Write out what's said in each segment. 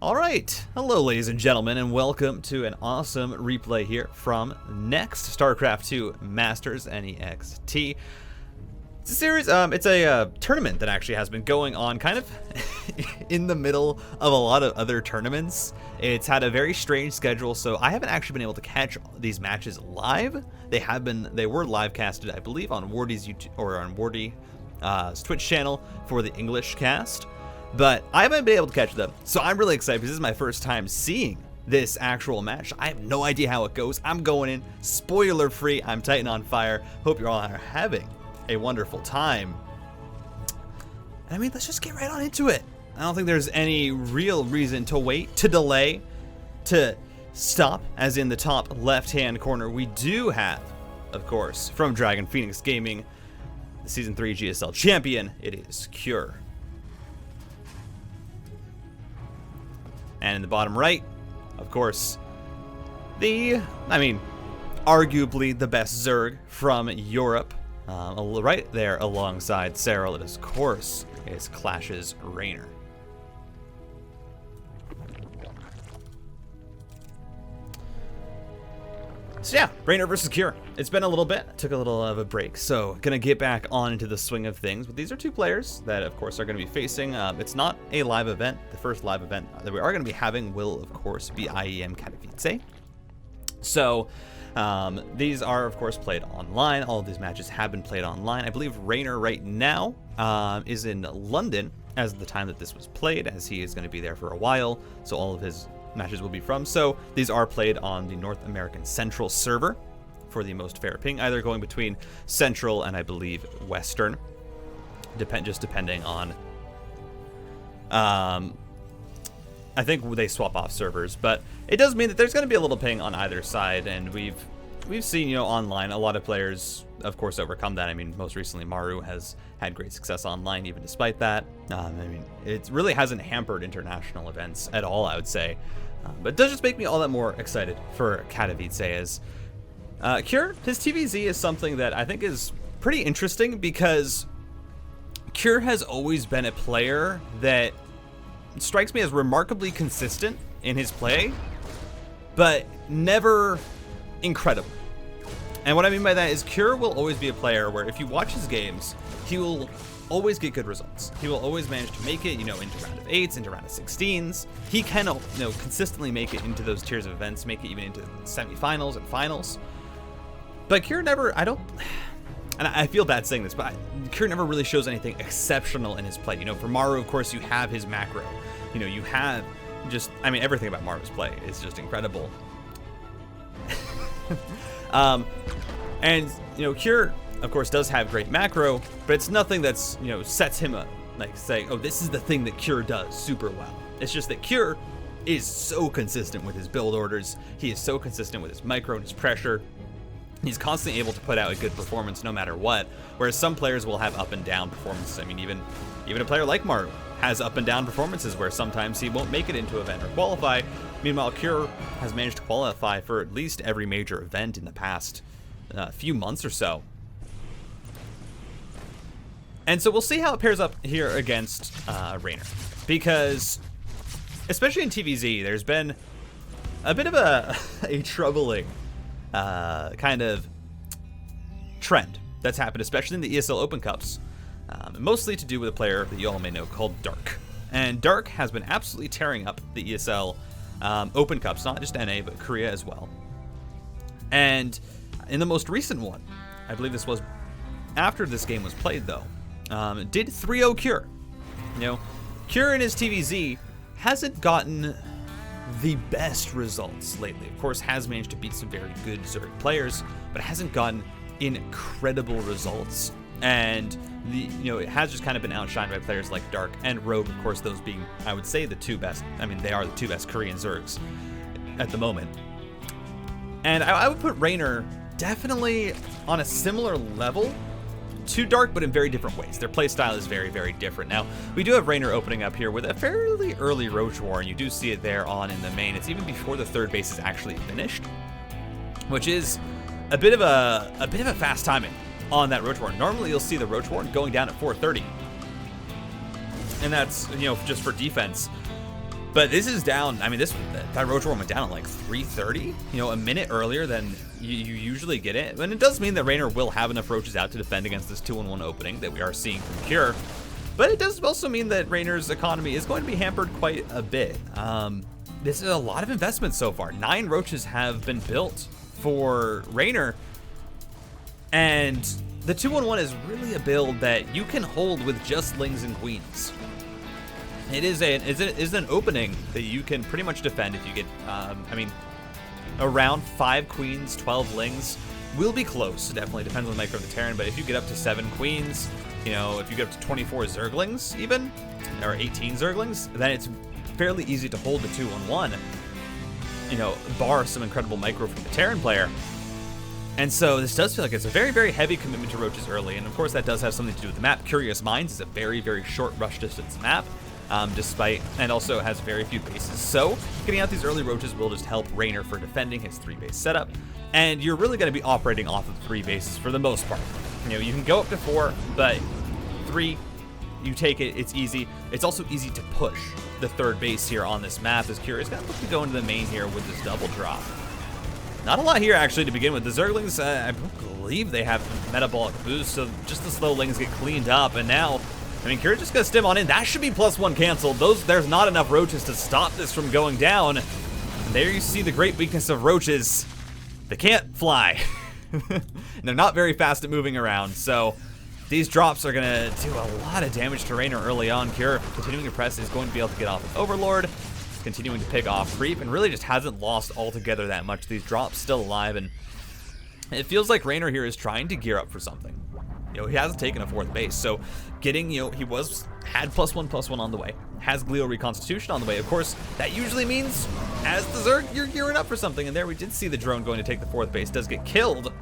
Alright, hello ladies and gentlemen, and welcome to an awesome replay here from NeXT, StarCraft 2 Masters, NeXT. It's a series, it's a tournament that actually has been going on kind of in the middle of a lot of other tournaments. It's had a very strange schedule, so I haven't actually been able to catch these matches live. They were live casted, I believe, on Wardy's YouTube, or on Wardy's Twitch channel for the English cast. But I haven't been able to catch them, so I'm really excited because this is my first time seeing this actual match. I have no idea how it goes. I'm going in spoiler free. I'm TitanOnFire. Hope you're all having a wonderful time. And I mean, let's just get right on into it. I don't think there's any real reason to wait, to delay, to stop, as in the top left-hand corner. We do have, of course, from Dragon Phoenix Gaming, the Season 3 GSL champion. It is Cure. And in the bottom right, of course, arguably the best Zerg from Europe. Right there alongside Serral, it, of course, is Clash's Reynor. So yeah, Reynor versus Cure. It's been a little bit. Took a little of a break, so gonna get back on into the swing of things. But these are two players that, of course, are gonna be facing. It's not a live event. The first live event that we are gonna be having will, of course, be IEM Katowice. So these are, of course, played online. All of these matches have been played online. I believe Reynor right now is in London as of the time that this was played, as he is going to be there for a while. So all of his matches will be from. So these are played on the North American Central server for the most fair ping, either going between Central and I believe Western, just depending on. I think they swap off servers, but it does mean that there's going to be a little ping on either side, and we've seen, you know, online a lot of players, of course, overcome that. I mean, most recently Maru has had great success online, even despite that. I mean, it really hasn't hampered international events at all, I would say. But it does just make me all that more excited for Katowice, as Cure, his TVZ is something that I think is pretty interesting, because Cure has always been a player that strikes me as remarkably consistent in his play, but never incredible. And what I mean by that is Cure will always be a player where if you watch his games, he will always get good results. He will always manage to make it, you know, into round of 8s, into round of 16s. He can, you know, consistently make it into those tiers of events, make it even into semifinals and finals. But Cure never, and I feel bad saying this, but Cure never really shows anything exceptional in his play. You know, for Maru, of course, you have his macro. You know, you have just, I mean, everything about Maru's play is just incredible. And, you know, Cure, of course, does have great macro, but it's nothing that's, you know, sets him up, like saying, oh, this is the thing that Cure does super well. It's just that Cure is so consistent with his build orders. He is so consistent with his micro and his pressure. He's constantly able to put out a good performance no matter what, whereas some players will have up and down performances. I mean, even a player like Maru has up and down performances where sometimes he won't make it into an event or qualify. Meanwhile, Cure has managed to qualify for at least every major event in the past few months or so. And so we'll see how it pairs up here against Reynor, because especially in TVZ, there's been a bit of a troubling kind of trend that's happened, especially in the ESL Open Cups, mostly to do with a player that you all may know called Dark. And Dark has been absolutely tearing up the ESL Open Cups, not just NA, but Korea as well. And in the most recent one, I believe this was after this game was played though, did 3-0 Cure. You know, Cure in his TVZ hasn't gotten the best results lately. Of course, has managed to beat some very good Zerg players, but hasn't gotten incredible results. And it has just kind of been outshined by players like Dark and Rogue, of course, those being, I would say, the two best. I mean, they are the two best Korean Zergs at the moment. And I would put Reynor definitely on a similar level to Dark, but in very different ways. Their playstyle is very, very different. Now, we do have Reynor opening up here with a fairly early Roach War, and you do see it there on in the main. It's even before the third base is actually finished, which is a bit of a fast timing on that Roach War. Normally, you'll see the Roach War going down at 430, and that's, you know, just for defense. But this is down. I mean, that Roach War went down at like 3:30. You know, a minute earlier than you usually get it. And it does mean that Reynor will have enough Roaches out to defend against this 2-on-1 opening that we are seeing from Cure. But it does also mean that Reynor's economy is going to be hampered quite a bit. This is a lot of investment so far. 9 Roaches have been built for Reynor. And the 2-on-1 is really a build that you can hold with just Lings and Queens. It is an opening that you can pretty much defend if you get, I mean, around 5 Queens, 12 Lings will be close. It definitely depends on the micro of the Terran, but if you get up to 7 Queens, you know, if you get up to 24 Zerglings even, or 18 Zerglings, then it's fairly easy to hold the 2-on-1, you know, bar some incredible micro from the Terran player. And so this does feel like it's a very, very heavy commitment to Roaches early, and of course that does have something to do with the map. Curious Minds is a very, very short rush distance map. And also has very few bases. So getting out these early Roaches will just help Reynor for defending his 3-base setup. And you're really going to be operating off of 3 bases for the most part. You know, you can go up to 4, but 3, you take it, it's easy. It's also easy to push the 3rd base here on this map, as Curious going to look to go into the main here with this double drop. Not a lot here actually to begin with. The Zerglings, I believe they have metabolic boost, so just the slow Lings get cleaned up, and now I mean, Kira's just gonna stim on in. That should be +1 canceled. There's not enough Roaches to stop this from going down. And there you see the great weakness of Roaches. They can't fly. They're not very fast at moving around, so these drops are gonna do a lot of damage to Reynor early on. Kira, continuing to press, is going to be able to get off with Overlord, continuing to pick off Creep, and really just hasn't lost altogether that much. These drops still alive, and it feels like Reynor here is trying to gear up for something. You know, he hasn't taken a 4th base, so getting, you know, he had +1/+1 on the way, has Glio Reconstitution on the way. Of course, that usually means as the Zerg, you're gearing up for something, and there we did see the drone going to take the 4th base, does get killed.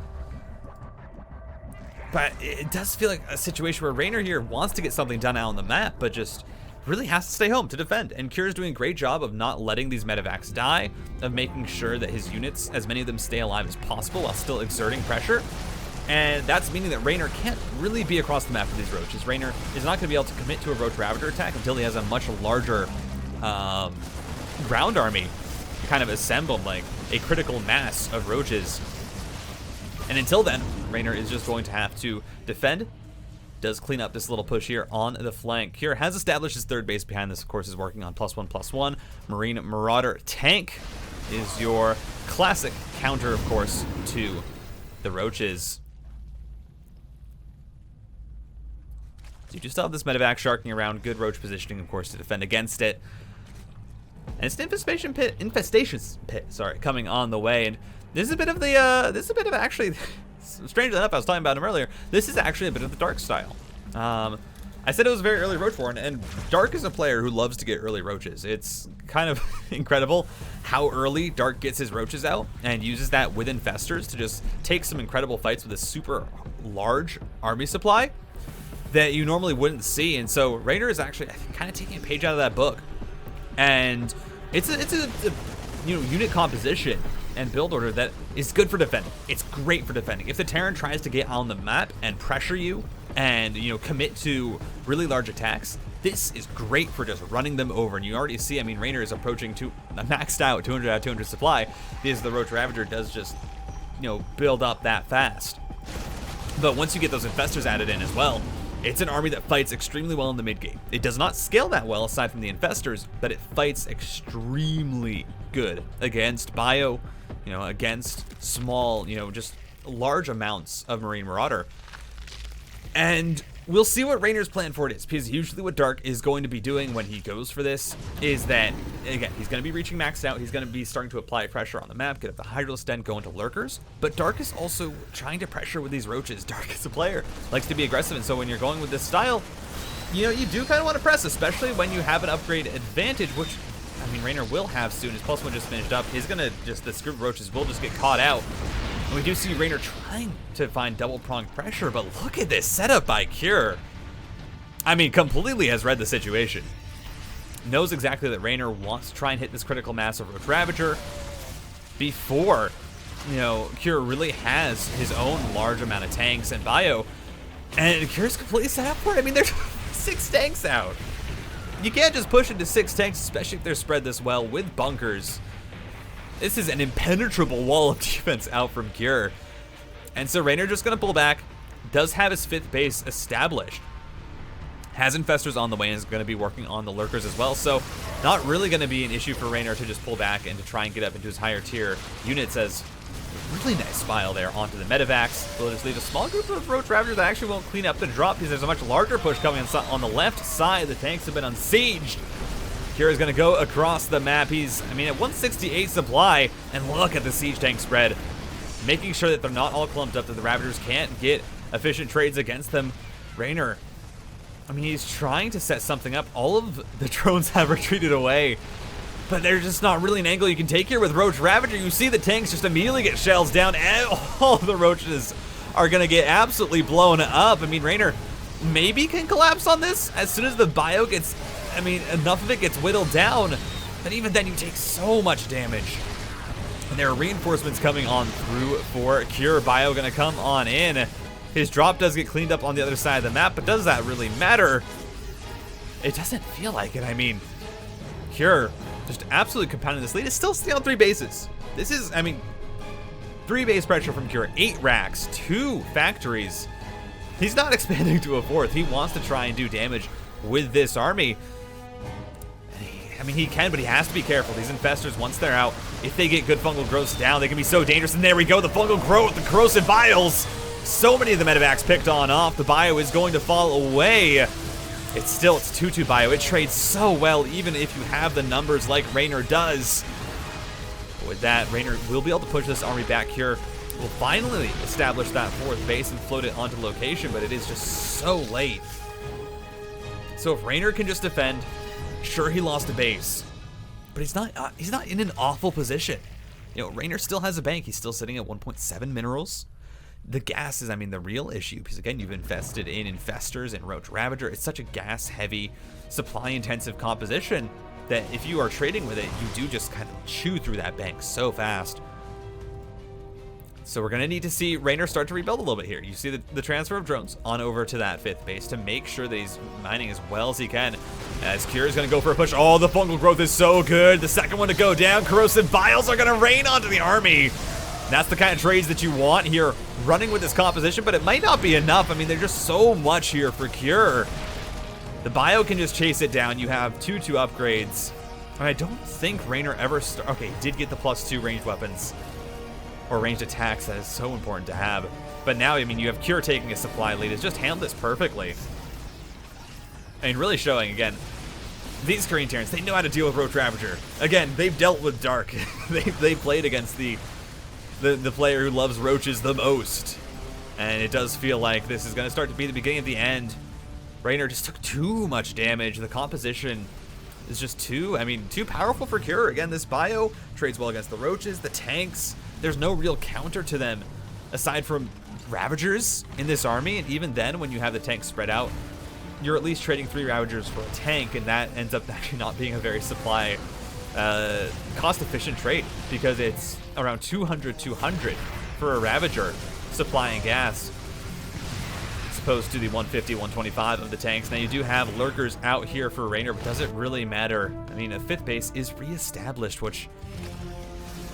But it does feel like a situation where Reynor here wants to get something done out on the map, but just really has to stay home to defend. And Kira's doing a great job of not letting these medevacs die, of making sure that his units, as many of them, stay alive as possible while still exerting pressure. And that's meaning that Reynor can't really be across the map for these Roaches. Reynor is not going to be able to commit to a Roach Ravager attack until he has a much larger ground army kind of assembled, like a critical mass of Roaches. And until then, Reynor is just going to have to defend. Does clean up this little push here on the flank. Kira has established his 3rd base behind this, of course, is working on +1/+1. Marine Marauder Tank is your classic counter, of course, to the Roaches. So you do still have this medevac sharking around, good Roach positioning, of course, to defend against it. And it's an infestation pit, sorry, coming on the way. And this is a bit of the, actually, strangely enough, I was talking about him earlier, this is actually a bit of the Dark style. I said it was a very early Roach War, and Dark is a player who loves to get early Roaches. It's kind of incredible how early Dark gets his Roaches out and uses that with Infestors to just take some incredible fights with a super large army supply that you normally wouldn't see. And so Reynor is actually, I think, kind of taking a page out of that book. And it's a you know, unit composition and build order that is good for defending. It's great for defending. If the Terran tries to get on the map and pressure you and, you know, commit to really large attacks, this is great for just running them over. And you already see, I mean, Reynor is approaching a maxed out 200 out of 200 supply because the Roach Ravager does just, you know, build up that fast. But once you get those Infestors added in as well, it's an army that fights extremely well in the mid game. It does not scale that well aside from the Infestors, but it fights extremely good against bio, you know, against small, you know, just large amounts of Marine Marauder. And we'll see what Reynor's plan for it is, because usually what Dark is going to be doing when he goes for this is that, again, he's going to be reaching maxed out, he's going to be starting to apply pressure on the map, get up the Hydro Stent, go into Lurkers, but Dark is also trying to pressure with these Roaches. Dark is a player, likes to be aggressive, and so when you're going with this style, you know, you do kind of want to press, especially when you have an upgrade advantage, which, I mean, Reynor will have soon. His +1 just finished up. He's going to just, the script Roaches will just get caught out. And we do see Reynor trying to find double-pronged pressure, but look at this setup by Cure. I mean, completely has read the situation. Knows exactly that Reynor wants to try and hit this critical mass of Roach Ravager before, you know, Cure really has his own large amount of tanks and bio. And Cure's completely set up for it. I mean, there's 6 tanks out. you can't just push into 6 tanks, especially if they're spread this well with bunkers. This is an impenetrable wall of defense out from Cure. And so Reynor just going to pull back. Does have his 5th base established. Has infestors on the way and is going to be working on the lurkers as well. So not really going to be an issue for Reynor to just pull back and to try and get up into his higher tier units, as really nice spile there onto the medevacs. Will just leave a small group of Roach Ravagers that actually won't clean up the drop, because there's a much larger push coming on the left side. The tanks have been unsieged. Kira is going to go across the map. He's, I mean, at 168 supply, and look at the siege tank spread. Making sure that they're not all clumped up, that the Ravagers can't get efficient trades against them. Reynor, I mean, he's trying to set something up. All of the drones have retreated away, but there's just not really an angle you can take here with Roach Ravager. You see the tanks just immediately get shells down, and all the Roaches are going to get absolutely blown up. I mean, Reynor maybe can collapse on this as soon as the bio gets, I mean, enough of it gets whittled down. But even then, you take so much damage. And there are reinforcements coming on through for Cure. Bio going to come on in. His drop does get cleaned up on the other side of the map, but does that really matter? It doesn't feel like it. I mean, Cure just absolutely compounding this lead. It's still on 3 bases. This is, I mean, 3 base pressure from Cure, 8 racks, 2 factories. He's not expanding to a 4th. He wants to try and do damage with this army. I mean, he can, but he has to be careful. These infestors, once they're out, if they get good fungal growths down, they can be so dangerous. And there we go, the fungal growth, the corrosive vials. So many of the medevacs picked on off. The bio is going to fall away. It's 2-2 bio. It trades so well, even if you have the numbers like Reynor does. With that, Reynor will be able to push this army back here. Will finally establish that 4th base and float it onto location, but it is just so late. So if Reynor can just defend, sure, he lost a base, but he's not in an awful position. You know, Reynor still has a bank. He's still sitting at 1.7 minerals. The gas is, I mean, the real issue, because again, you've invested in infestors and Roach Ravager. It's such a gas-heavy, supply-intensive composition that if you are trading with it, you do just kind of chew through that bank so fast. So we're going to need to see Reynor start to rebuild a little bit here. You see the transfer of drones on over to that 5th base to make sure that he's mining as well as he can. As Cure is going to go for a push. Oh, the fungal growth is so good. The second one to go down. Corrosive vials are going to rain onto the army. That's the kind of trades that you want here, running with this composition, but it might not be enough. I mean, there's just so much here for Cure. The bio can just chase it down. You have 2-2 upgrades. I don't think Reynor ever okay, did get the +2 ranged weapons or ranged attacks. That is so important to have. But now, I mean, you have Cure taking a supply lead. It's just handled this perfectly. I mean, really showing, again, these Korean Terrans, they know how to deal with Roach Ravager. Again, they've dealt with Dark. they played against the player who loves roaches the most. And it does feel like this is going to start to be the beginning of the end. Reynor just took too much damage. The composition is just too powerful for Cure. Again, this bio trades well against the roaches, the tanks. There's no real counter to them aside from Ravagers in this army. And even then, when you have the tanks spread out, you're at least trading 3 Ravagers for a tank, and that ends up actually not being a very supply cost-efficient trade, because it's around 200 for a Ravager supplying gas, as opposed to the 150, 125 of the tanks. Now, you do have lurkers out here for Reynor, but does it really matter? I mean, a 5th base is reestablished, which,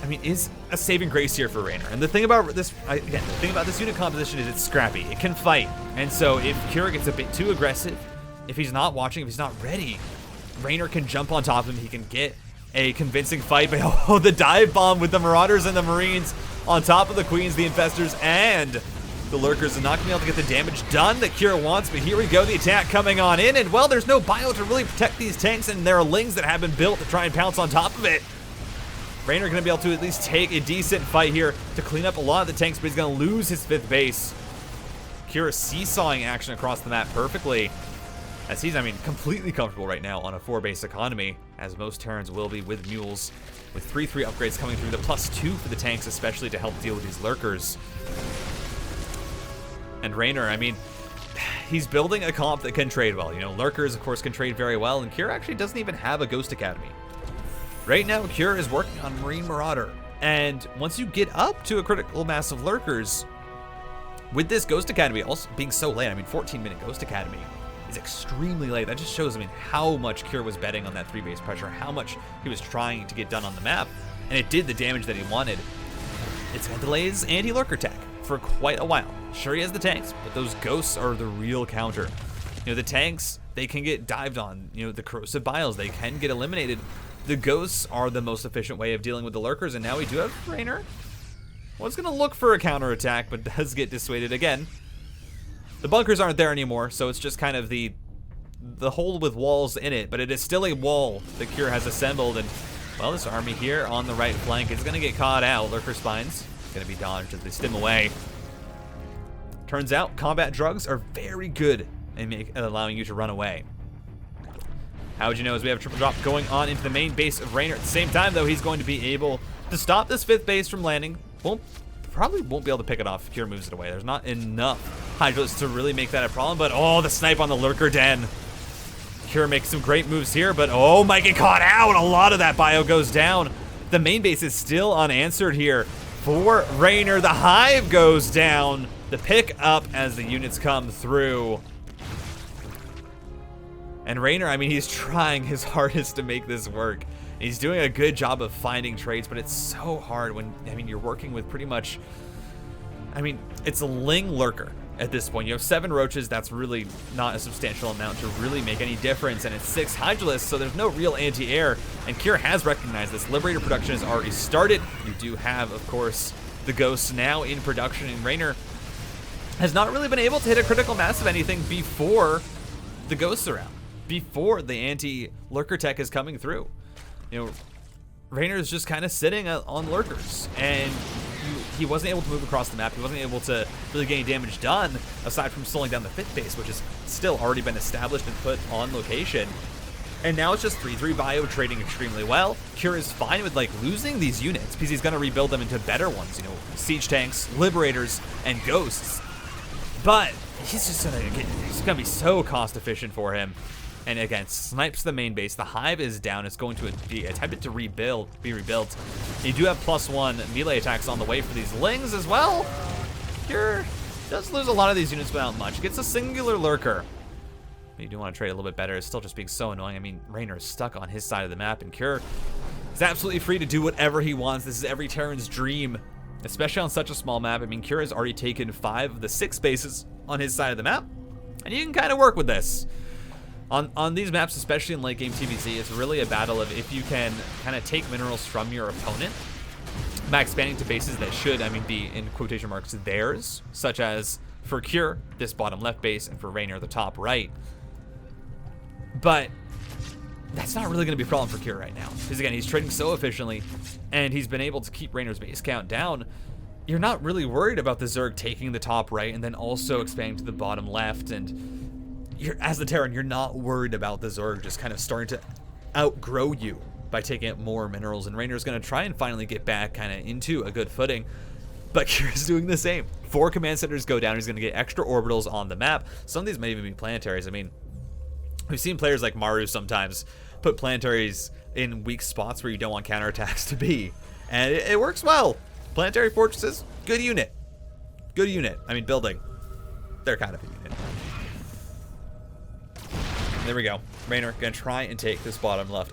I mean, is a saving grace here for Reynor. And the thing about this, again, the thing about this unit composition is it's scrappy. It can fight. And so if Cure gets a bit too aggressive, if he's not watching, if he's not ready, Reynor can jump on top of him. He can get a convincing fight. But oh, the dive bomb with the Marauders and the Marines on top of the Queens, the Infestors, and the Lurkers, are not going to be able to get the damage done that Cure wants. But here we go, the attack coming on in. And, well, there's no bio to really protect these tanks, and there are Lings that have been built to try and pounce on top of it. Reynor going to be able to at least take a decent fight here to clean up a lot of the tanks, but he's going to lose his 5th base. Cure seesawing action across the map perfectly, as he's, I mean, completely comfortable right now on a 4-base economy, as most Terrans will be with mules, with 3-3 upgrades coming through, the +2 for the tanks, especially to help deal with these lurkers. And Reynor, I mean, he's building a comp that can trade well. You know, lurkers, of course, can trade very well, and Cure actually doesn't even have a Ghost Academy. Right now, Cure is working on Marine Marauder, and once you get up to a critical mass of lurkers, with this Ghost Academy also being so late, I mean, 14-minute Ghost Academy, is extremely late. That just shows, I mean, how much Cure was betting on that 3 base pressure, how much he was trying to get done on the map, and it did the damage that he wanted. It's going to delay his anti-lurker tech for quite a while. Sure, he has the tanks, but those ghosts are the real counter. You know, the tanks, they can get dived on. You know, the corrosive biles, they can get eliminated. The ghosts are the most efficient way of dealing with the lurkers, and now we do have Reynor. Well, it's going to look for a counterattack, but does get dissuaded again. The bunkers aren't there anymore, so it's just kind of the hole with walls in it, but it is still a wall that Cure has assembled, and, well, this army here on the right flank is going to get caught out. Lurker spines going to be dodged as they stim away. Turns out combat drugs are very good in allowing you to run away. How would you know, as we have a triple drop going on into the main base of Reynor. At the same time, though, he's going to be able to stop this 5th base from landing. Probably won't be able to pick it off if Cure moves it away. There's not enough Hydralisks to really make that a problem, but oh, the snipe on the Lurker Den. Cure makes some great moves here, but oh, might get caught out. A lot of that bio goes down. The main base is still unanswered here for Reynor. The Hive goes down. The pick up as the units come through. And Reynor, I mean, he's trying his hardest to make this work. He's doing a good job of finding trades, but it's so hard when, I mean, you're working with pretty much, I mean, it's a Ling Lurker at this point. You have 7 roaches. That's really not a substantial amount to really make any difference, and it's 6 Hydralisks, so there's no real anti-air, and Cure has recognized this. Liberator production has already started. You do have, of course, the Ghosts now in production, and Reynor has not really been able to hit a critical mass of anything before the Ghosts are out, before the anti-Lurker tech is coming through. You know, Reynor is just kind of sitting on lurkers, and he wasn't able to move across the map. He wasn't able to really get any damage done, aside from slowing down the 5th base, which has still already been established and put on location. And now it's just 3-3 bio trading extremely well. Cure is fine with, like, losing these units, because he's going to rebuild them into better ones, you know, siege tanks, liberators, and ghosts. But he's just it's going to be so cost efficient for him. And again, snipes the main base. The Hive is down. It's going to be attempted to be rebuilt. You do have +1 melee attacks on the way for these Lings as well. Cure does lose a lot of these units without much. Gets a singular Lurker. You do want to trade a little bit better. It's still just being so annoying. I mean, Reynor is stuck on his side of the map, and Cure is absolutely free to do whatever he wants. This is every Terran's dream, especially on such a small map. I mean, Cure has already taken 5 of the 6 bases on his side of the map, and you can kind of work with this. On these maps, especially in late game TVZ, it's really a battle of if you can kind of take minerals from your opponent by expanding to bases that should, I mean, be in quotation marks theirs, such as for Cure, this bottom left base, and for Reynor, the top right. But that's not really going to be a problem for Cure right now, because again, he's trading so efficiently, and he's been able to keep Reynor's base count down. You're not really worried about the Zerg taking the top right and then also expanding to the bottom left, and as the Terran, you're not worried about the Zerg just kind of starting to outgrow you by taking up more minerals, and Reynor's going to try and finally get back kind of into a good footing, but Cure's doing the same. 4 command centers go down. He's going to get extra orbitals on the map. Some of these may even be planetaries. I mean, we've seen players like Maru sometimes put planetaries in weak spots where you don't want counterattacks to be, and it works well. Planetary fortresses, good unit. Good unit. I mean, building. They're kind of a unit. There we go. Reynor gonna try and take this bottom left.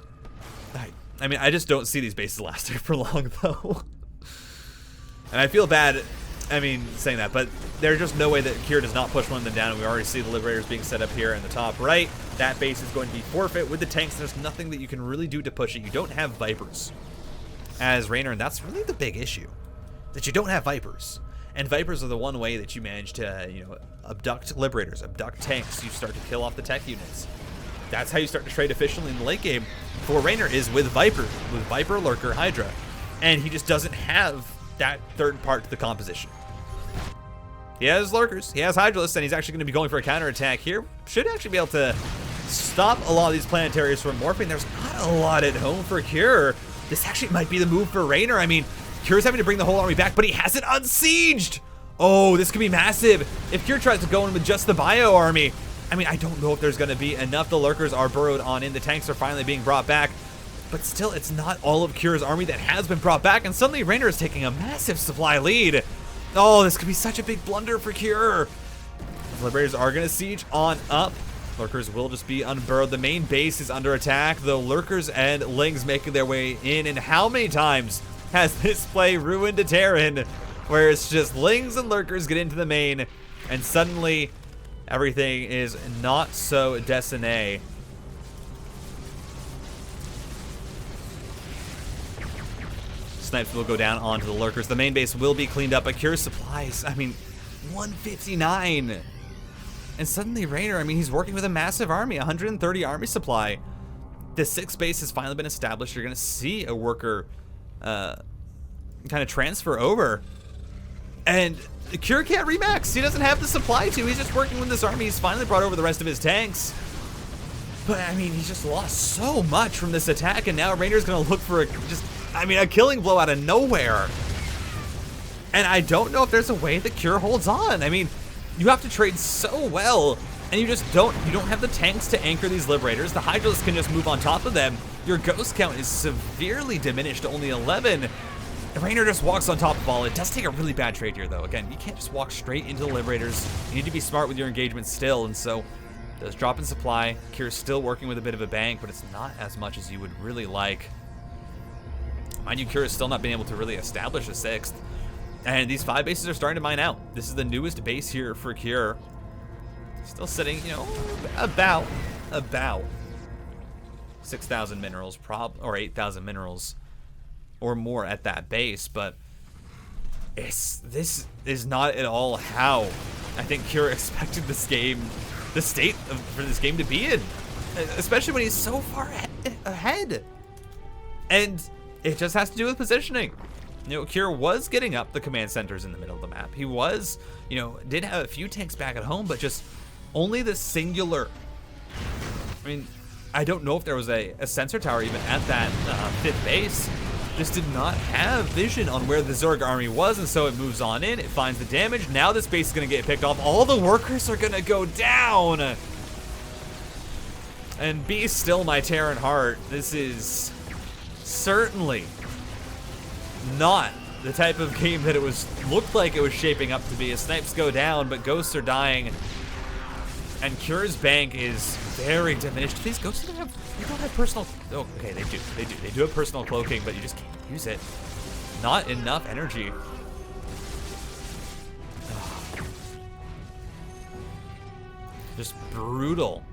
I mean, I just don't see these bases lasting for long, though. And I feel bad, I mean, saying that, but there's just no way that Cure does not push one of them down, and we already see the Liberators being set up here in the top right. That base is going to be forfeit with the tanks. There's nothing that you can really do to push it. You don't have Vipers as Reynor, and that's really the big issue, that you don't have Vipers. And Vipers are the one way that you manage to, you know, abduct Liberators, abduct tanks. You start to kill off the tech units. That's how you start to trade efficiently in the late game for Reynor, is with Viper, Lurker, Hydra. And he just doesn't have that third part to the composition. He has Lurkers, he has Hydralisks, and he's actually going to be going for a counterattack here. Should actually be able to stop a lot of these planetaries from morphing. There's not a lot at home for Cure. This actually might be the move for Reynor. I mean, Cure's having to bring the whole army back, but he has it unsieged. Oh, this could be massive. If Cure tries to go in with just the bio army, I mean, I don't know if there's going to be enough. The Lurkers are burrowed on in. The tanks are finally being brought back. But still, it's not all of Cure's army that has been brought back. And suddenly, Reynor is taking a massive supply lead. Oh, this could be such a big blunder for Cure. The Liberators are going to siege on up. Lurkers will just be unburrowed. The main base is under attack, though Lurkers and Lings making their way in. And how many times has this play ruined a Terran, where it's just Lings and Lurkers get into the main, and suddenly everything is not so dessiné. Snipes will go down onto the Lurkers. The main base will be cleaned up, but Cure supplies, I mean, 159. And suddenly Reynor, I mean, he's working with a massive army, 130 army supply. The 6th base has finally been established. You're going to see a worker kind of transfer over. And Cure can't remax. He doesn't have the supply to. He's just working with this army. He's finally brought over the rest of his tanks. But, I mean, he just lost so much from this attack, and now Reynor's going to look for a killing blow out of nowhere. And I don't know if there's a way that Cure holds on. I mean, you have to trade so well, and you don't have the tanks to anchor these Liberators. The Hydralisks can just move on top of them. Your Ghost count is severely diminished to only 11. Reynor just walks on top of all. It does take a really bad trade here, though. Again, you can't just walk straight into the Liberators. You need to be smart with your engagement still, and so does drop in supply. Cure's still working with a bit of a bank, but it's not as much as you would really like. Mind you, Cure has still not been able to really establish a 6th. And these 5 bases are starting to mine out. This is the newest base here for Cure. Still sitting, you know, about 6,000 minerals, or 8,000 minerals or more at that base, but this is not at all how I think Cure expected this game, the state for this game to be in, especially when he's so far ahead. And it just has to do with positioning. You know, Cure was getting up the command centers in the middle of the map. He was, you know, did have a few tanks back at home, but just only the singular. I mean, I don't know if there was a sensor tower even at that 5th base. Just did not have vision on where the Zerg army was, and so it moves on in. It finds the damage. Now this base is going to get picked off. All the workers are going to go down. And be still, my Terran heart. This is certainly not the type of game that looked like it was shaping up to be. As snipes go down, but ghosts are dying, and Cure's bank is very diminished. These ghosts don't have personal. Oh, okay, they do have personal cloaking, but you just can't use it. Not enough energy. Just brutal.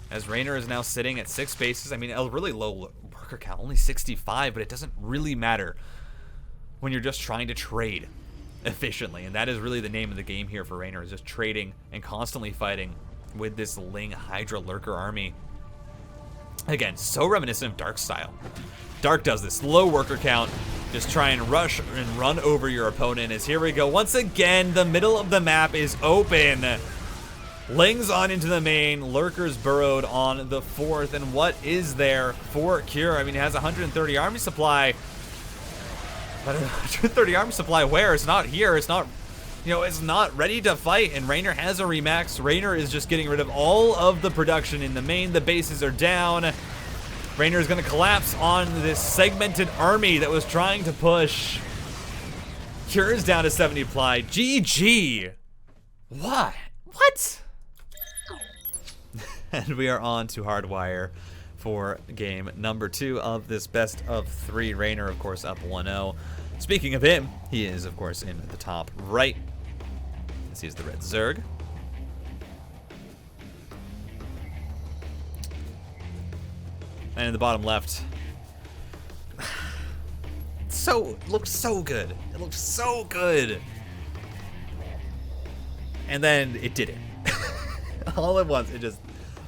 As Reynor is now sitting at 6 bases. I mean, a really low worker count, only 65, but it doesn't really matter when you're just trying to trade efficiently. And that is really the name of the game here for Reynor, is just trading and constantly fighting with this Ling Hydra Lurker army. Again, so reminiscent of Dark style. Dark does this, low worker count, just try and rush and run over your opponent. As here we go, once again, the middle of the map is open. Lings on into the main, Lurkers burrowed on the 4th, and what is there for Cure? I mean, he has 130 army supply, but 130 army supply where? It's not here, it's not, you know, it's not ready to fight, and Reynor has a remax. Reynor is just getting rid of all of the production in the main. The bases are down. Reynor is going to collapse on this segmented army that was trying to push. Cure is down to 70 supply. GG. What? What? And we are on to Hardwire for game number 2 of this best of 3. Reynor, of course, up 1-0. Speaking of him, he is, of course, in the top right. This is the red Zerg. And in the bottom left, looks so good. It looks so good. And then it didn't. All at once, it just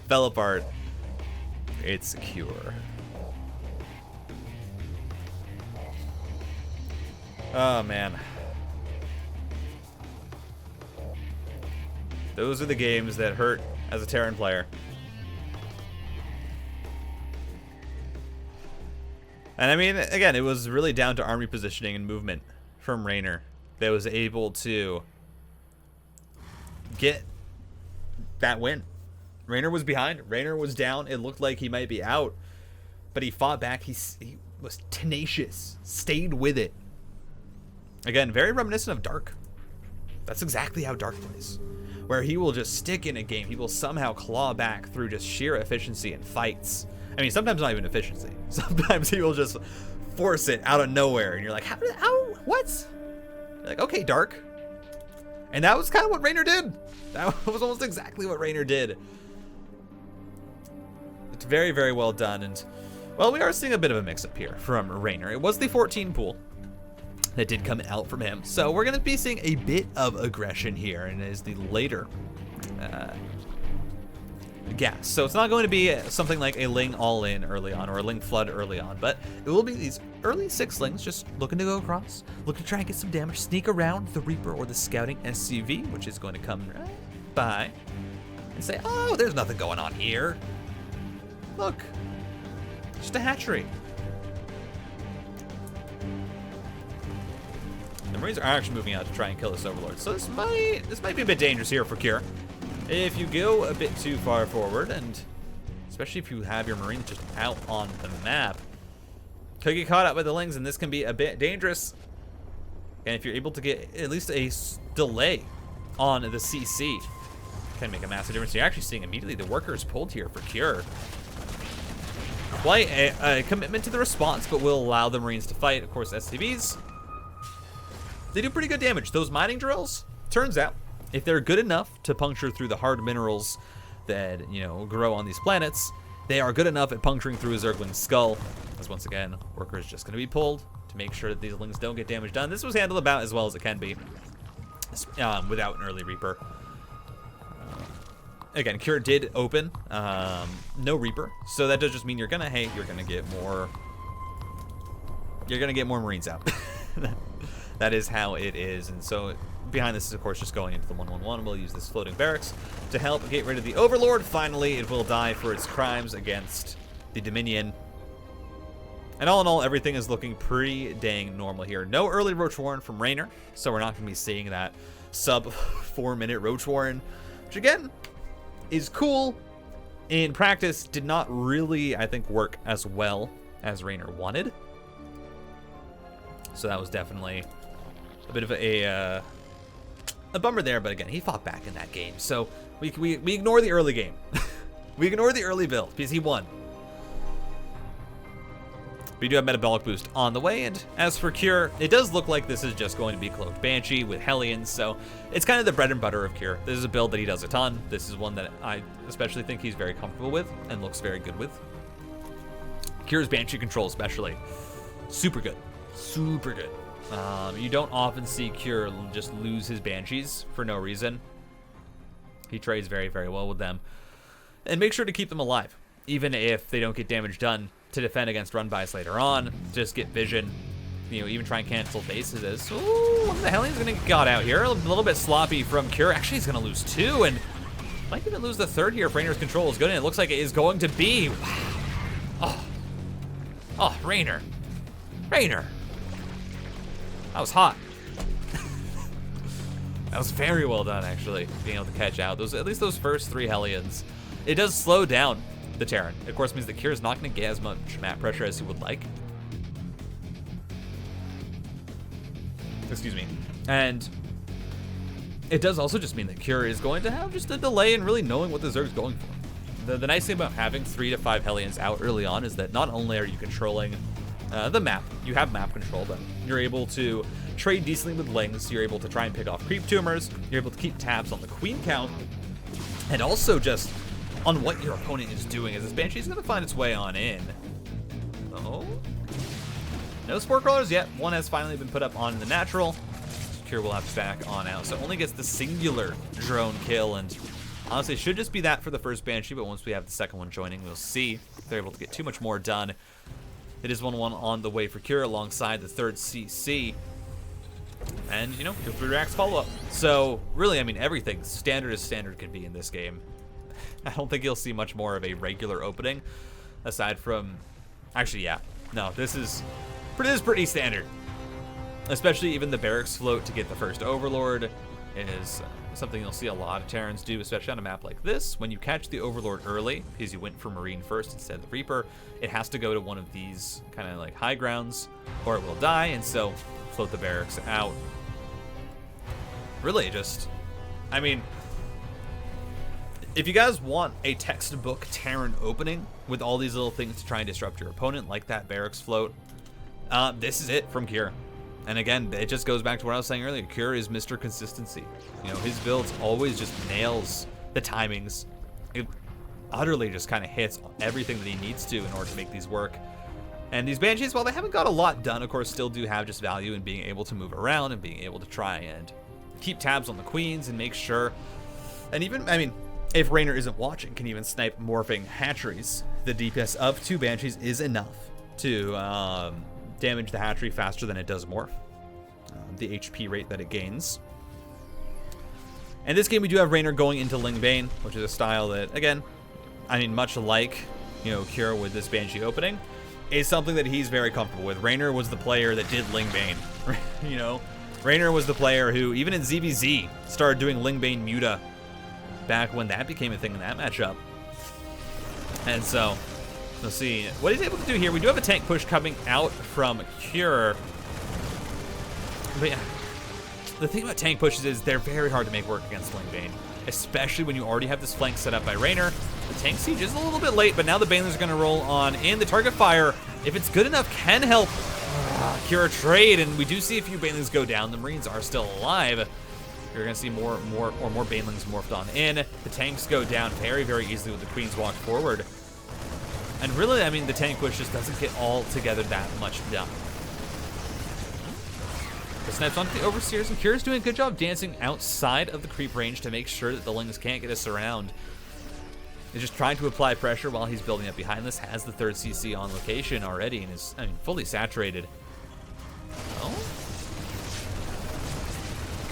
fell apart. It's Cure. Oh, man. Those are the games that hurt as a Terran player. And I mean, again, it was really down to army positioning and movement from Reynor that was able to get that win. Reynor was behind. Reynor was down. It looked like he might be out, but he fought back. He was tenacious, stayed with it. Again, very reminiscent of Dark. That's exactly how Dark plays. where he will just stick in a game. He will somehow claw back through just sheer efficiency in fights. I mean, sometimes not even efficiency. Sometimes he will just force it out of nowhere, and you're like, what? You're like, okay, Dark. And that was kind of what Reynor did. That was almost exactly what Reynor did. It's very, very well done. And, well, we are seeing a bit of a mix-up here from Reynor. It was the 14 pool that did come out from him. So we're going to be seeing a bit of aggression here, and it is the later gas. So it's not going to be something like a Ling all-in early on or a Ling flood early on, but it will be these early 6 Lings just looking to go across, looking to try and get some damage, sneak around the Reaper or the Scouting SCV, which is going to come right by and say, oh, there's nothing going on here. Look, just a hatchery. The Marines are actually moving out to try and kill this Overlord, so this might be a bit dangerous here for Cure. If you go a bit too far forward, and especially if you have your Marines just out on the map, could get caught up by the Lings, and this can be a bit dangerous. And if you're able to get at least a delay on the CC, can make a massive difference. You're actually seeing immediately the workers pulled here for Cure. Quite a commitment to the response, but will allow the Marines to fight. Of course, SCVs, they do pretty good damage. Those mining drills, turns out, if they're good enough to puncture through the hard minerals that, you know, grow on these planets, they are good enough at puncturing through a Zergling's skull. As once again, workers just going to be pulled to make sure that these Lings don't get damage done. This was handled about as well as it can be without an early Reaper. Again, Cure did open, no Reaper, so that does just mean you're gonna get more Marines out. That is how it is, and so behind this is of course just going into the 1-1-1. We'll use this floating barracks to help get rid of the Overlord. Finally, it will die for its crimes against the Dominion. And all in all, everything is looking pretty dang normal here. No early Roach Warren from Reynor, so we're not going to be seeing that sub 4-minute Roach Warren, which again is cool. In practice, did not really, I think, work as well as Reynor wanted. So that was definitely a bit of a bummer there, but again, he fought back in that game. So we ignore the early game. We ignore the early build because he won. We do have Metabolic Boost on the way, and as for Cure, it does look like this is just going to be Cloaked Banshee with Hellions, so it's kind of the bread and butter of Cure. This is a build that he does a ton. This is one that I especially think he's very comfortable with and looks very good with. Cure's Banshee control especially, super good. Super good. You don't often see Cure just lose his Banshees for no reason. He trades very, very well with them. And make sure to keep them alive, even if they don't get damage done, to defend against run-bys later on. Just get vision, you know, even try and cancel bases. Ooh, the Hellions gonna get got out here. A little bit sloppy from Cure. Actually, he's gonna lose 2, and might even lose the 3rd here if Reynor's control is good, and it looks like it is going to be. Wow. Oh, Reynor. Reynor. That was hot. That was very well done, actually, being able to catch out those, at least those first 3 Hellions. It does slow down the Terran. It, of course, means that Cure is not going to get as much map pressure as he would like. Excuse me. And it does also just mean that Cure is going to have just a delay in really knowing what the Zerg's going for. The nice thing about having 3 to 5 Hellions out early on is that not only are you controlling the map, you have map control, but you're able to trade decently with Lings, you're able to try and pick off creep tumors, you're able to keep tabs on the queen count, and also just on what your opponent is doing, as this Banshee is going to find its way on in. Oh. No Spore Crawlers yet. One has finally been put up on the natural. Cure will have to back on out, so it only gets the singular drone kill, and honestly, it should just be that for the first Banshee, but once we have the second one joining, we'll see if they're able to get too much more done. It is 1-1 on the way for Cure alongside the 3rd CC. And, you know, your 3 racks follow-up. So, really, I mean, everything standard as standard can be in this game. I don't think you'll see much more of a regular opening, aside from... Actually, yeah. No, this is pretty standard. Especially even the barracks float to get the first Overlord is something you'll see a lot of Terrans do, especially on a map like this. When you catch the Overlord early, because you went for Marine first instead of the Reaper, it has to go to one of these kind of like high grounds, or it will die, and so float the barracks out. Really just, I mean, if you guys want a textbook Terran opening with all these little things to try and disrupt your opponent, like that barracks float, this is it from Cure. And again, it just goes back to what I was saying earlier. Cure is Mr. Consistency. You know, his builds always just nails the timings. It utterly just kind of hits everything that he needs to in order to make these work. And these Banshees, while they haven't got a lot done, of course, still do have just value in being able to move around and being able to try and keep tabs on the queens and make sure. And even, I mean, if Reynor isn't watching, can even snipe morphing hatcheries. The DPS of 2 Banshees is enough to damage the hatchery faster than it does morph. The HP rate that it gains. And this game we do have Reynor going into Ling Bane, which is a style that, again, I mean, much like, you know, Cure with this Banshee opening, is something that he's very comfortable with. Reynor was the player that did Ling Bane. You know, Reynor was the player who, even in ZBZ, started doing Ling Bane Muta back when that became a thing in that matchup. And so, we'll see what he's able to do here. We do have a tank push coming out from Cure. But yeah, the thing about tank pushes is they're very hard to make work against Ling Bane, especially when you already have this flank set up by Reynor. The tank siege is a little bit late, but now the Banelings are going to roll on in. The target fire, if it's good enough, can help Cure trade, and we do see a few Banelings go down. The Marines are still alive. You're going to see more Banelings morphed on in. The tanks go down very, very easily with the Queens walk forward. And really, I mean, the tank push just doesn't get all together that much done. The snipes onto the Overseers, and Cure's doing a good job dancing outside of the creep range to make sure that the Lings can't get us around. He's just trying to apply pressure while he's building up behind this. Has the 3rd CC on location already and is, I mean, fully saturated. Oh.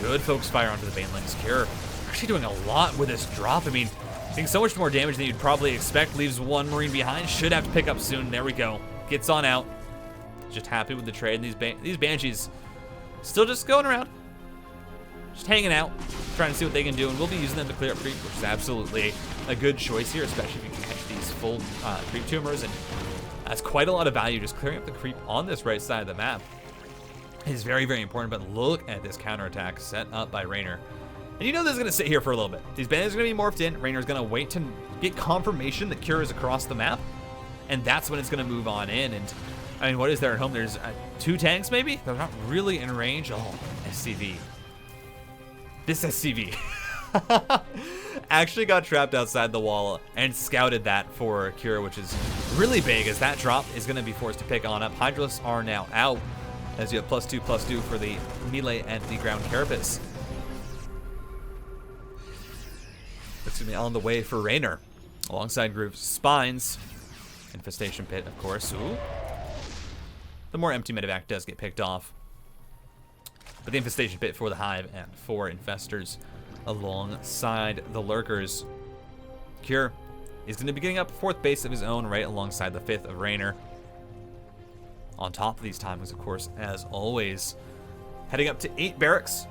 Good focus fire onto the Banelings. Cure actually doing a lot with this drop. I mean, doing so much more damage than you'd probably expect. Leaves 1 Marine behind. Should have to pick up soon. There we go. Gets on out. Just happy with the trade. And these Banshees still just going around. Just hanging out. Trying to see what they can do. And we'll be using them to clear up creep, which is absolutely a good choice here, especially if you can catch these full creep tumors. And that's quite a lot of value. Just clearing up the creep on this right side of the map is very, very important. But look at this counterattack set up by Reynor. And you know this is going to sit here for a little bit. These bandits are going to be morphed in. Reynor's going to wait to get confirmation that Cure is across the map. And that's when it's going to move on in. And, I mean, what is there at home? There's 2 tanks, maybe? They're not really in range. Oh, SCV. This SCV actually got trapped outside the wall and scouted that for Cure, which is really big, as that drop is going to be forced to pick on up. Hydralisks are now out, as you have +2/+2 for the melee and the ground carapace. Excuse me, on the way for Reynor, alongside Groove's Spines. Infestation Pit, of course. Ooh. The more empty medevac does get picked off. But the Infestation Pit for the Hive and 4 Infestors alongside the Lurkers. Cure is going to be getting up a 4th base of his own right alongside the 5th of Reynor. On top of these timings, of course, as always. Heading up to 8 barracks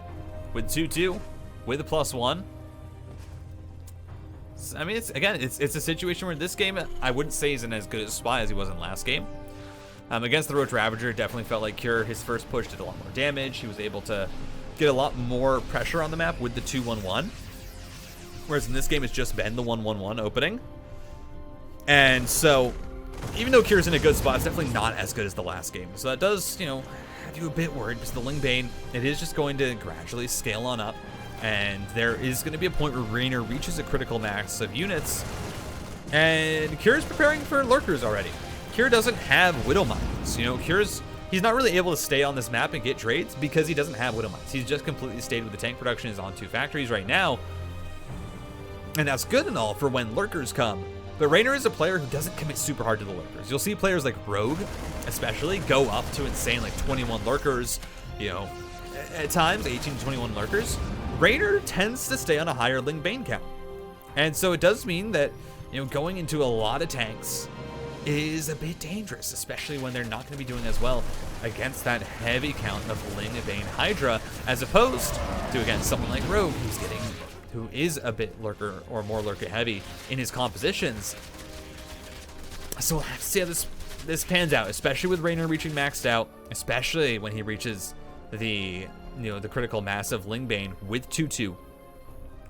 with 2/2 with a +1. I mean, it's a situation where this game, I wouldn't say isn't as good a spy as he was in last game. Against the Roach Ravager, it definitely felt like Cure, his first push did a lot more damage. He was able to get a lot more pressure on the map with the 2/1/1. Whereas in this game, it's just been the 1/1/1 opening. And so, even though Cure's in a good spot, it's definitely not as good as the last game. So that does, you know, have you a bit worried, because the Ling Bane, it is just going to gradually scale on up. And there is going to be a point where Reynor reaches a critical max of units. And Cure's preparing for Lurkers already. Cure doesn't have Widow Mines. You know, he's not really able to stay on this map and get trades because he doesn't have Widow Mines. He's just completely stayed with the tank production. Is on 2 factories right now. And that's good and all for when Lurkers come. But Reynor is a player who doesn't commit super hard to the Lurkers. You'll see players like Rogue, especially, go up to insane, like 21 Lurkers, you know, at times 18 to 21 Lurkers. Reynor tends to stay on a higher Ling Bane count. And so it does mean that, you know, going into a lot of tanks is a bit dangerous, especially when they're not going to be doing as well against that heavy count of Ling Bane Hydra, as opposed to against someone like Rogue, who is a bit Lurker or more Lurker heavy in his compositions. So we'll have to see how this pans out, especially with Reynor reaching maxed out, especially when he reaches the critical mass of Ling Bane with 2/2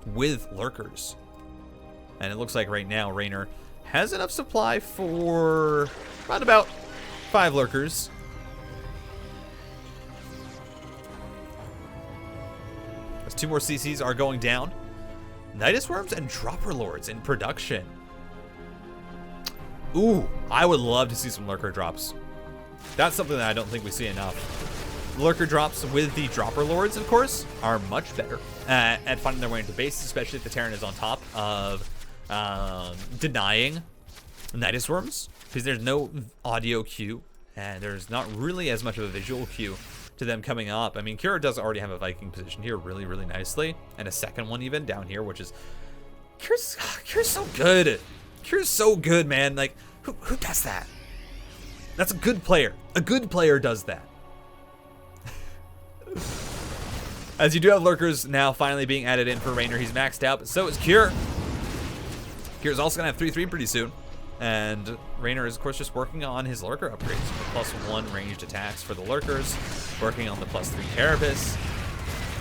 with Lurkers. And it looks like right now Reynor has enough supply for around about 5 lurkers. As 2 more CCs are going down. Nidus Worms and Dropper Lords in production. Ooh, I would love to see some lurker drops. That's something that I don't think we see enough. Lurker drops with the Dropper Lords, of course, are much better at finding their way into base, especially if the Terran is on top of denying Nidus Worms, because there's no audio cue, and there's not really as much of a visual cue to them coming up. I mean, Kira does already have a Viking position here really, really nicely, and a second one even down here, which is... Kira's so good. Kira's so good, man. Like, who does that? That's a good player. A good player does that. As you do have lurkers now finally being added in for Reynor. He's maxed out, but so is Kira. Kira's also gonna have 3/3 pretty soon. And Reynor is, of course, just working on his lurker upgrades. +1 ranged attacks for the lurkers. Working on the +3 carapace.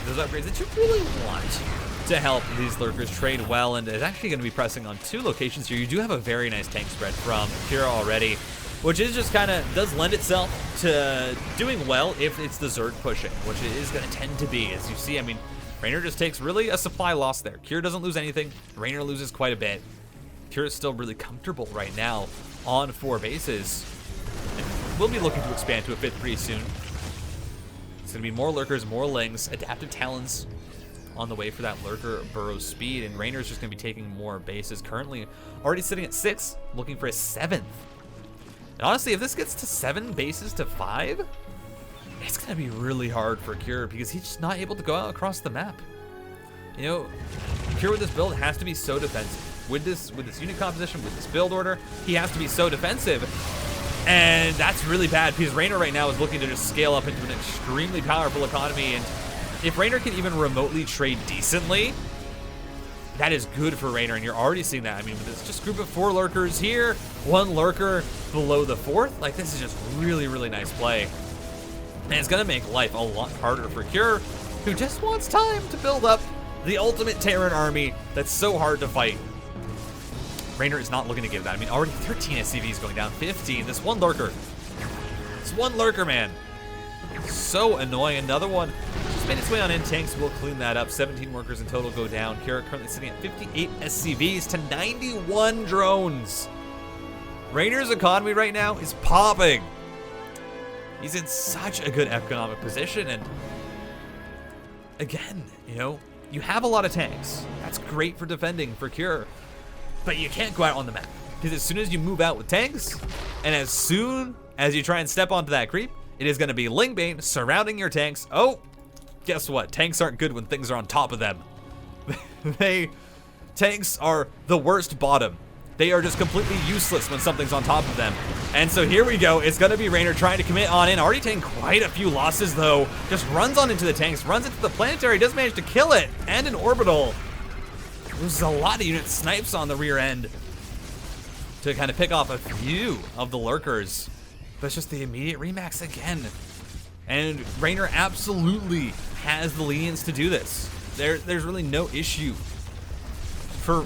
Those upgrades that you really want to help these lurkers trade well. And is actually going to be pressing on 2 locations here. You do have a very nice tank spread from Kira already, which is just kind of does lend itself to doing well if it's the Zerg pushing, which it is going to tend to be. As you see, I mean, Reynor just takes really a supply loss there. Kira doesn't lose anything. Reynor loses quite a bit. Kira's still really comfortable right now on 4 bases. And we'll be looking to expand to a 5th pretty soon. It's going to be more lurkers, more lings, adaptive talons on the way for that lurker burrow speed. And Reynor's just going to be taking more bases. Currently already sitting at 6, looking for a 7th. And honestly, if this gets to 7 bases to 5, it's going to be really hard for Kira because he's just not able to go out across the map. You know, Kira with this build has to be so defensive. With this unit composition, with this build order, he has to be so defensive. And that's really bad because Reynor right now is looking to just scale up into an extremely powerful economy. And if Reynor can even remotely trade decently, that is good for Reynor. And you're already seeing that. I mean, with this just group of 4 lurkers here, 1 lurker below the 4th, like this is just really, really nice play. And it's going to make life a lot harder for Kira, who just wants time to build up the ultimate Terran army that's so hard to fight. Reynor is not looking to give that. I mean, already 13 SCVs going down, 15. This one lurker. This one lurker, man. So annoying. Another one just made its way on in tanks. We'll clean that up. 17 workers in total go down. Kira currently sitting at 58 SCVs to 91 drones. Reynor's economy right now is popping. He's in such a good economic position. And again, you know, you have a lot of tanks. That's great for defending for Kira. But you can't go out on the map. Because as soon as you move out with tanks, and as soon as you try and step onto that creep, it is going to be Lingbane surrounding your tanks. Oh, guess what? Tanks aren't good when things are on top of them. Tanks are the worst bottom. They are just completely useless when something's on top of them. And so here we go. It's going to be Reynor trying to commit on in. Already taking quite a few losses, though. Just runs on into the tanks, runs into the planetary, does manage to kill it, and an orbital. There's a lot of unit snipes on the rear end to kind of pick off a few of the lurkers. But it's just the immediate remax again. And Reynor absolutely has the lenience to do this. There's really no issue for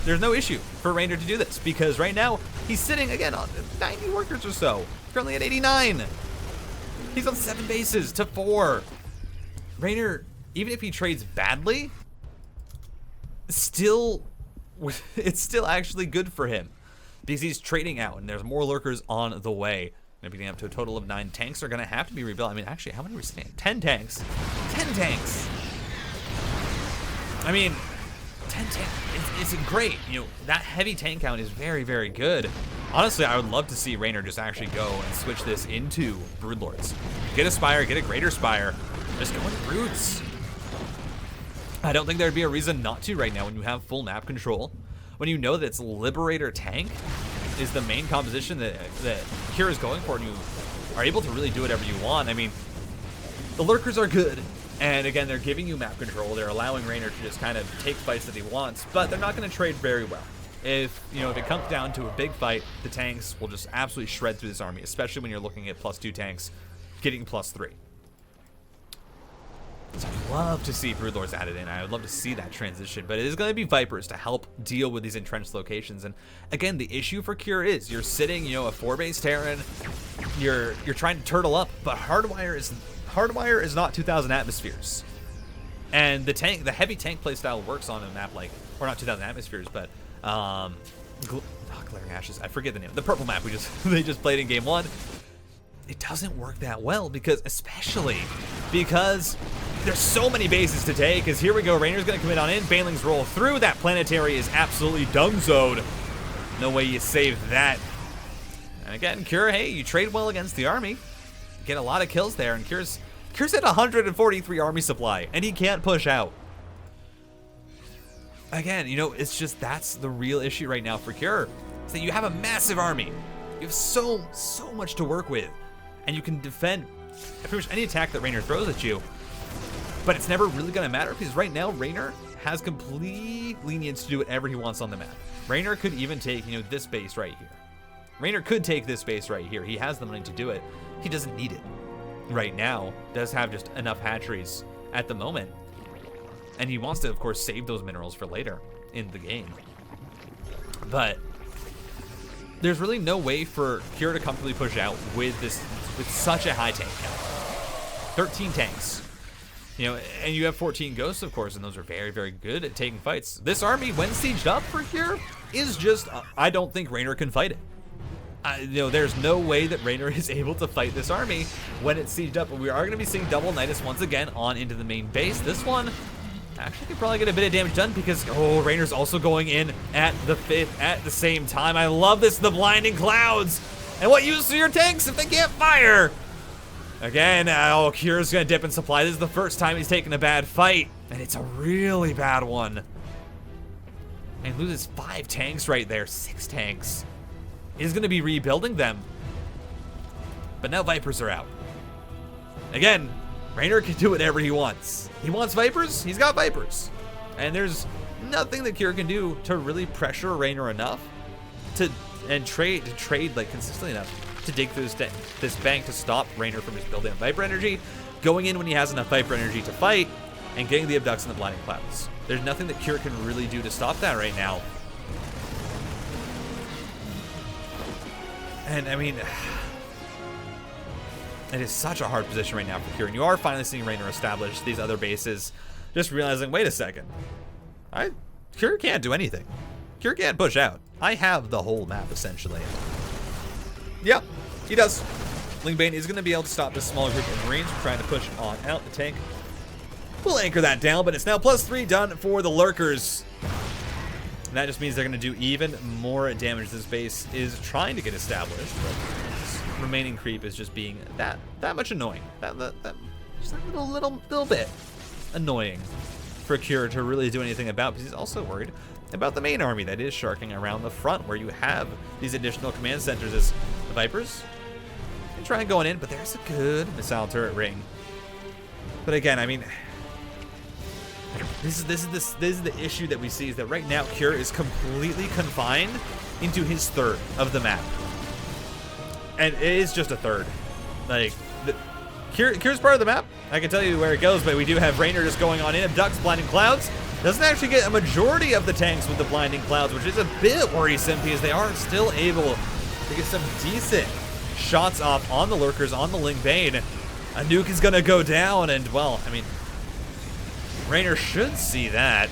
there's no issue for Reynor to do this because right now he's sitting again on 90 workers or so. Currently at 89. He's on 7 bases to 4. Reynor, even if he trades badly, it's still actually good for him because he's trading out and there's more lurkers on the way. And getting up to a total of 9 tanks are going to have to be rebuilt. I mean, actually, how many are we sitting at? 10 tanks. 10 tanks. I mean, 10 tanks. It's great. You know, that heavy tank count is very, very good. Honestly, I would love to see Reynor just actually go and switch this into Broodlords. Get a Spire, get a Greater Spire. Just go into Broods. I don't think there'd be a reason not to right now when you have full map control. When you know that it's Liberator tank is the main composition that Kira is going for, and you are able to really do whatever you want. I mean, the lurkers are good, and again, they're giving you map control. They're allowing Reynor to just kind of take fights that he wants, but they're not going to trade very well. If it comes down to a big fight, the tanks will just absolutely shred through this army, especially when you're looking at +2 tanks getting +3. So I'd love to see Broodlords added in. I would love to see that transition, but it is going to be Vipers to help deal with these entrenched locations. And again, the issue for Cure is you're sitting, you know, a 4-base Terran, you're trying to turtle up, but Hardwire is not 2,000 atmospheres. And the heavy tank playstyle works on a map like, or not 2,000 atmospheres, but Glaring Ashes, I forget the name. The purple map they just played in game 1. It doesn't work that well especially because there's so many bases to take. Because here we go, Reynor's gonna commit on in. Banelings roll through. That planetary is absolutely dung-zoed. No way you save that. And again, Cure, hey, you trade well against the army, get a lot of kills there, and Cure's at 143 army supply, and he can't push out. Again, you know, it's just that's the real issue right now for Cure. Is that you have a massive army. You have so much to work with, and you can defend pretty much any attack that Reynor throws at you. But it's never really gonna matter because right now Reynor has complete lenience to do whatever he wants on the map. Reynor could even take, you know, this base right here. Reynor could take this base right here. He has the money to do it. He doesn't need it right now. Does have just enough hatcheries at the moment. And he wants to, of course, save those minerals for later in the game. But there's really no way for Cure to comfortably push out with such a high tank count. 13 tanks. You know, and you have 14 ghosts, of course, and those are very, very good at taking fights. This army, when sieged up for Cure, is just, I don't think Reynor can fight it. You know, there's no way that Reynor is able to fight this army when it's sieged up. But we are going to be seeing double Nidus once again on into the main base. This one actually could probably get a bit of damage done because, oh, Reynor's also going in at the 5th at the same time. I love this, the blinding clouds. And what use are your tanks if they can't fire? Again, oh, Cure's gonna dip in supply. This is the first time he's taken a bad fight, and it's a really bad one. And loses 5 tanks right there, 6 tanks. He's gonna be rebuilding them. But now Vipers are out. Again, Reynor can do whatever he wants. He wants Vipers, he's got Vipers. And there's nothing that Cure can do to really pressure Reynor enough to trade like consistently enough to dig through this bank to stop Reynor from just building up Viper energy, going in when he has enough Viper energy to fight, and getting the abducts and the blinding clouds. There's nothing that Cure can really do to stop that right now. And I mean, it is such a hard position right now for Cure, and you are finally seeing Reynor establish these other bases, just realizing, wait a second, Cure can't do anything. Cure can't push out. I have the whole map, essentially. Yep, he does. Lingbane is going to be able to stop this smaller group of Marines from trying to push on out. The tank will anchor that down, but it's now +3 done for the Lurkers. And that just means they're going to do even more damage. This base is trying to get established, but this remaining creep is just being that much annoying. Just a little bit annoying for Cure to really do anything about, because he's also worried about the main army that is sharking around the front, where you have these additional command centers as the Vipers can try going in, but there's a good missile turret ring. But again, I mean, this is the issue that we see, is that right now Cure is completely confined into his third of the map, and it is just a third. Like, Cure's part of the map. I can tell you where it goes, but we do have Reynor just going on in, abducts, blinding clouds. Doesn't actually get a majority of the tanks with the blinding clouds, which is a bit worrisome because they are still able to get some decent shots off on the Lurkers, on the Lingbane. A nuke is gonna go down, and well, I mean, Reynor should see that.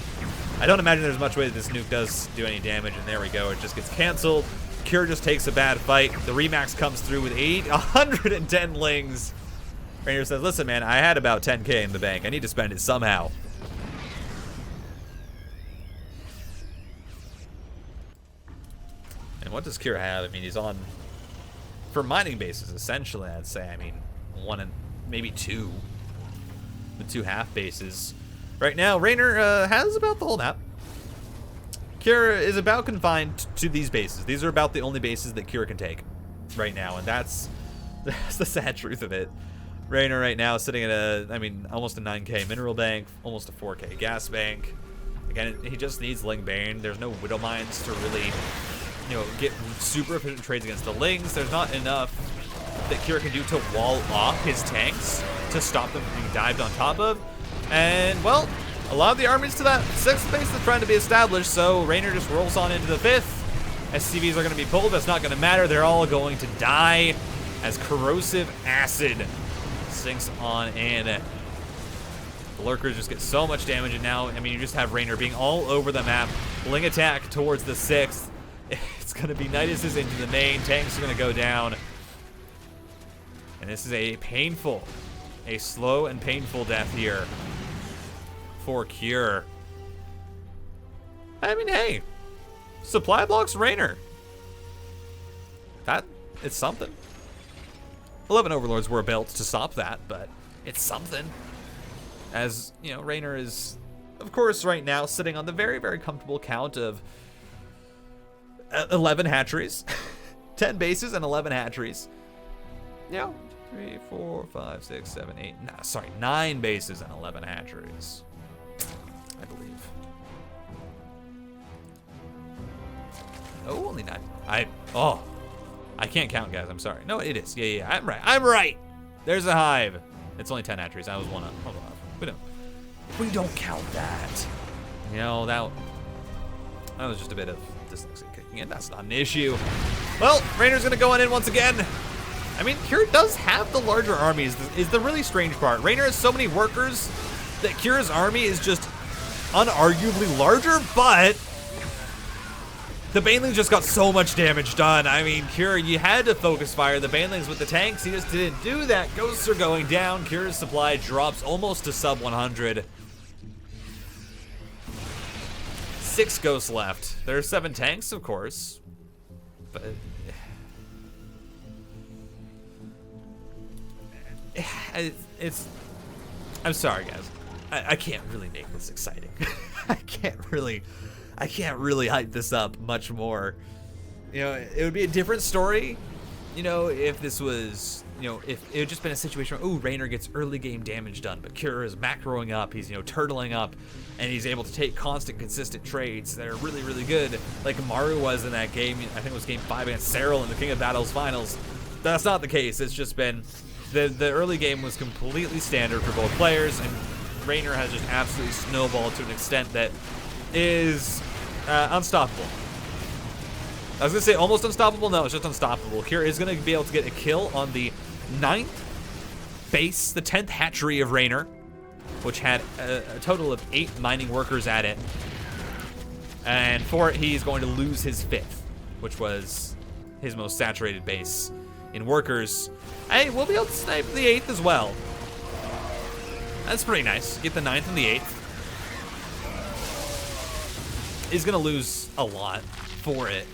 I don't imagine there's much way that this nuke does do any damage, and there we go, it just gets canceled. Cure just takes a bad fight. The Remax comes through with 110 lings. Reynor says, listen man, I had about 10K in the bank. I need to spend it somehow. And what does Cure have? I mean, he's on, for mining bases, essentially, I'd say. I mean, 1 and maybe 2. The 2 half bases. Right now, Reynor has about the whole map. Cure is about confined to these bases. These are about the only bases that Cure can take right now, and that's the sad truth of it. Reynor right now is sitting at almost a 9K mineral bank, almost a 4K gas bank. Again, he just needs Lingbane. There's no Widow Mines to really, you know, get super efficient trades against the Lings. There's not enough that Cure can do to wall off his tanks to stop them from being dived on top of. And, well, a lot of the armies to that 6th base is trying to be established, so Reynor just rolls on into the 5th. SCVs are going to be pulled, but it's not going to matter. They're all going to die as corrosive acid sinks on in. The lurkers just get so much damage, and now, I mean, you just have Reynor being all over the map. Bling attack towards the 6th. It's going to be Nidus's into the main. Tanks are going to go down. And this is a slow and painful death here for Cure. I mean, hey, supply blocks Reynor. It's something. 11 Overlords were built to stop that, but it's something. As, you know, Reynor is, of course, right now sitting on the very, very comfortable count of 11 hatcheries. 10 bases and 11 hatcheries. Yeah, 3, 4, 5, 6, 7, 8. No, sorry, 9 bases and 11 hatcheries, I believe. Oh, only 9. I can't count, guys. I'm sorry. No, it is. Yeah. I'm right. There's a hive. It's only 10 hatcheries. I was one up. Hold on. We don't count that. You know, that was just a bit of dyslexia kicking in. That's not an issue. Well, Reynor's gonna go on in once again. I mean, Cure does have the larger armies, is the really strange part. Reynor has so many workers that Cure's army is just unarguably larger, but the Banelings just got so much damage done. I mean, Cure, you had to focus fire the Banelings with the tanks. He just didn't do that. Ghosts are going down. Cure's supply drops almost to sub 100. 6 ghosts left. There are 7 tanks, of course, but I'm sorry, guys. I can't really make this exciting. I can't really hype this up much more. You know, it would be a different story, you know, if this was, you know, if it had just been a situation where, ooh, Reynor gets early game damage done, but Cure is macroing up, he's, you know, turtling up, and he's able to take constant, consistent trades that are really, really good, like Maru was in that game. I think it was game 5 against Cyril in the King of Battles finals. That's not the case. It's just been, the early game was completely standard for both players, and Reynor has just absolutely snowballed to an extent that is unstoppable. I was gonna say almost unstoppable. No, it's just unstoppable. Cure is gonna be able to get a kill on the 9th base, the 10th hatchery of Reynor, which had a total of 8 mining workers at it. And for it, he's going to lose his 5th, which was his most saturated base in workers. Hey, we'll be able to snipe the 8th as well. That's pretty nice. Get the 9th and the 8th. He's gonna lose a lot for it.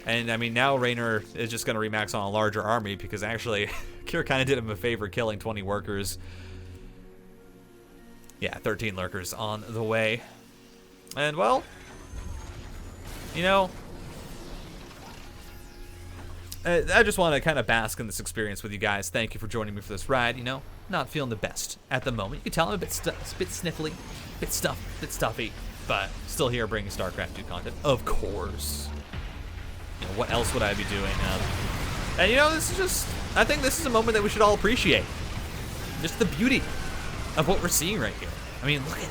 And I mean, now Reynor is just gonna remax on a larger army because actually Cure kind of did him a favor killing 20 workers. Yeah, 13 lurkers on the way. And well, you know, I just want to kind of bask in this experience with you guys. Thank you for joining me for this ride. You know, not feeling the best at the moment. You can tell I'm a bit sniffly, bit stuffy, but still here bringing StarCraft 2 content, of course. You know, what else would I be doing? And you know, this is just, I think this is a moment that we should all appreciate. Just the beauty of what we're seeing right here. I mean, look at it.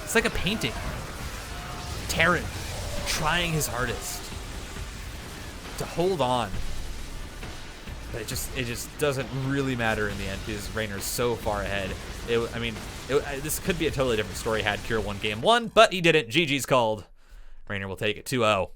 It's like a painting. Terran trying his hardest to hold on. But it just doesn't really matter in the end because Reynor's so far ahead. This could be a totally different story had Cure won game 1, but he didn't. GG's called. Reynor will take it 2-0.